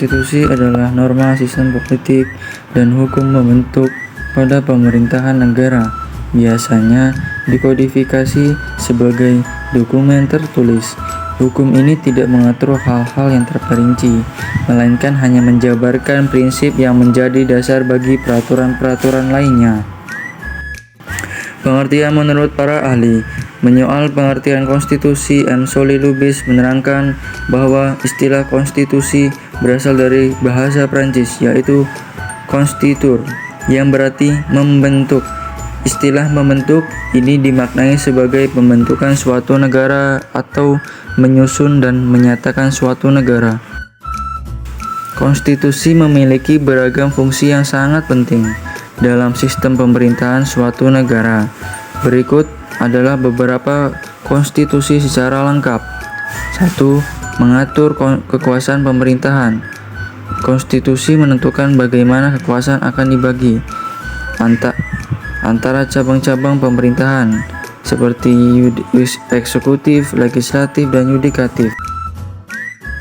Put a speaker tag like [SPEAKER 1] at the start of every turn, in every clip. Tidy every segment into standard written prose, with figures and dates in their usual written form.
[SPEAKER 1] konstitusi adalah norma sistem politik dan hukum membentuk pada pemerintahan negara. Biasanya dikodifikasi sebagai dokumen tertulis. Hukum ini tidak mengatur hal-hal yang terperinci, melainkan hanya menjabarkan prinsip yang menjadi dasar bagi peraturan-peraturan lainnya. Pengertian menurut para ahli. Menyoal pengertian konstitusi, M. Soli Lubis menerangkan bahwa istilah konstitusi berasal dari bahasa Prancis, yaitu constituer, yang berarti membentuk. Istilah membentuk ini dimaknai sebagai pembentukan suatu negara atau menyusun dan menyatakan suatu negara. Konstitusi memiliki beragam fungsi yang sangat penting dalam sistem pemerintahan suatu negara. Berikut adalah beberapa konstitusi secara lengkap. 1. Mengatur kekuasaan pemerintahan. Konstitusi menentukan bagaimana kekuasaan akan dibagi antara cabang-cabang pemerintahan seperti eksekutif, legislatif, dan yudikatif.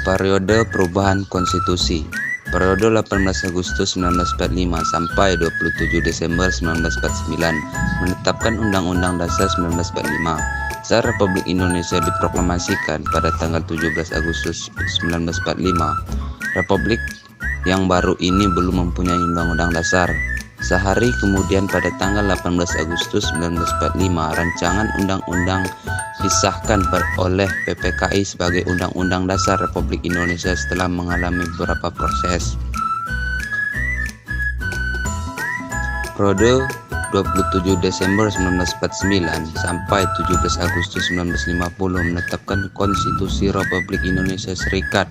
[SPEAKER 2] Periode perubahan konstitusi. Periode 18 Agustus 1945 sampai 27 Desember 1949 menetapkan Undang-Undang Dasar 1945. Saat Republik Indonesia diproklamasikan pada tanggal 17 Agustus 1945, Republik yang baru ini belum mempunyai Undang-Undang Dasar. Sehari kemudian pada tanggal 18 Agustus 1945, rancangan undang-undang disahkan oleh PPKI sebagai Undang-Undang Dasar Republik Indonesia setelah mengalami beberapa proses. Periode 27 Desember 1949 sampai 17 Agustus 1950 menetapkan Konstitusi Republik Indonesia Serikat.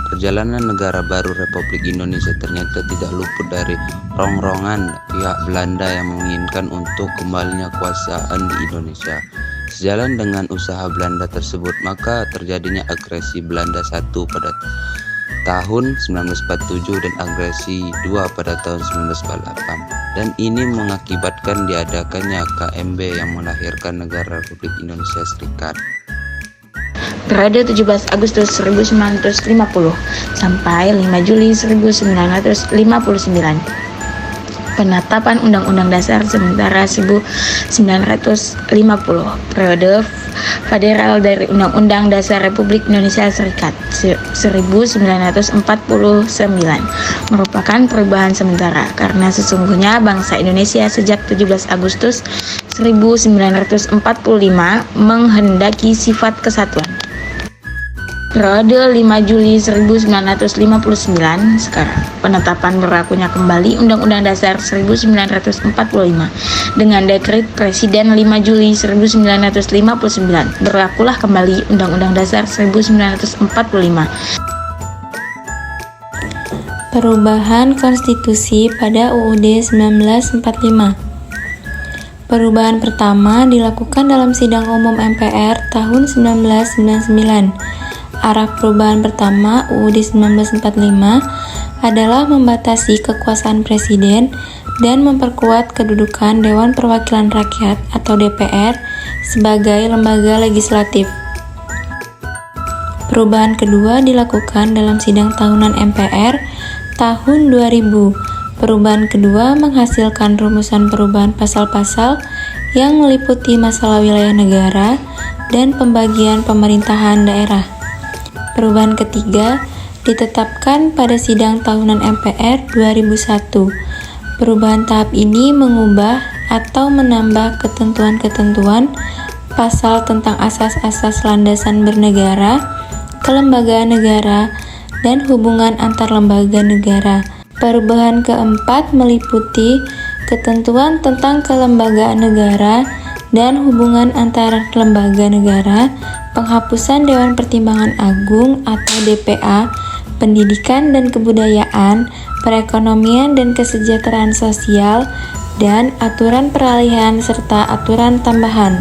[SPEAKER 2] Perjalanan negara baru Republik Indonesia ternyata tidak luput dari rongrongan pihak Belanda yang menginginkan untuk kembalinya kekuasaan di Indonesia. Sejalan dengan usaha Belanda tersebut, maka terjadinya agresi Belanda 1 pada tahun 1947 dan agresi 2 pada tahun 1948. Dan ini mengakibatkan diadakannya KMB yang melahirkan negara Republik Indonesia Serikat.
[SPEAKER 3] Periode 17 Agustus 1950 sampai 5 Juli 1959. Penetapan Undang-Undang Dasar sementara 1950. Periode federal dari Undang-Undang Dasar Republik Indonesia Serikat 1949 merupakan perubahan sementara karena sesungguhnya bangsa Indonesia sejak 17 Agustus 1945 menghendaki sifat kesatuan. Periode 5 Juli 1959 sekarang penetapan berlakunya kembali Undang-Undang Dasar 1945 dengan dekret Presiden 5 Juli 1959 berlakulah kembali Undang-Undang Dasar 1945.
[SPEAKER 4] Perubahan konstitusi pada UUD 1945. Perubahan pertama dilakukan dalam sidang umum MPR tahun 1999. Arah perubahan pertama UUD 1945 adalah membatasi kekuasaan presiden dan memperkuat kedudukan Dewan Perwakilan Rakyat atau DPR sebagai lembaga legislatif. Perubahan kedua dilakukan dalam sidang tahunan MPR tahun 2000. Perubahan kedua menghasilkan rumusan perubahan pasal-pasal yang meliputi masalah wilayah negara dan pembagian pemerintahan daerah. Perubahan ketiga ditetapkan pada sidang tahunan MPR 2001. Perubahan tahap ini mengubah atau menambah ketentuan-ketentuan pasal tentang asas-asas landasan bernegara, kelembagaan negara, dan hubungan antar lembaga negara. Perubahan keempat meliputi ketentuan tentang kelembagaan negara dan hubungan antar lembaga negara, penghapusan Dewan Pertimbangan Agung atau DPA, pendidikan dan kebudayaan, perekonomian dan kesejahteraan sosial, dan aturan peralihan serta aturan tambahan.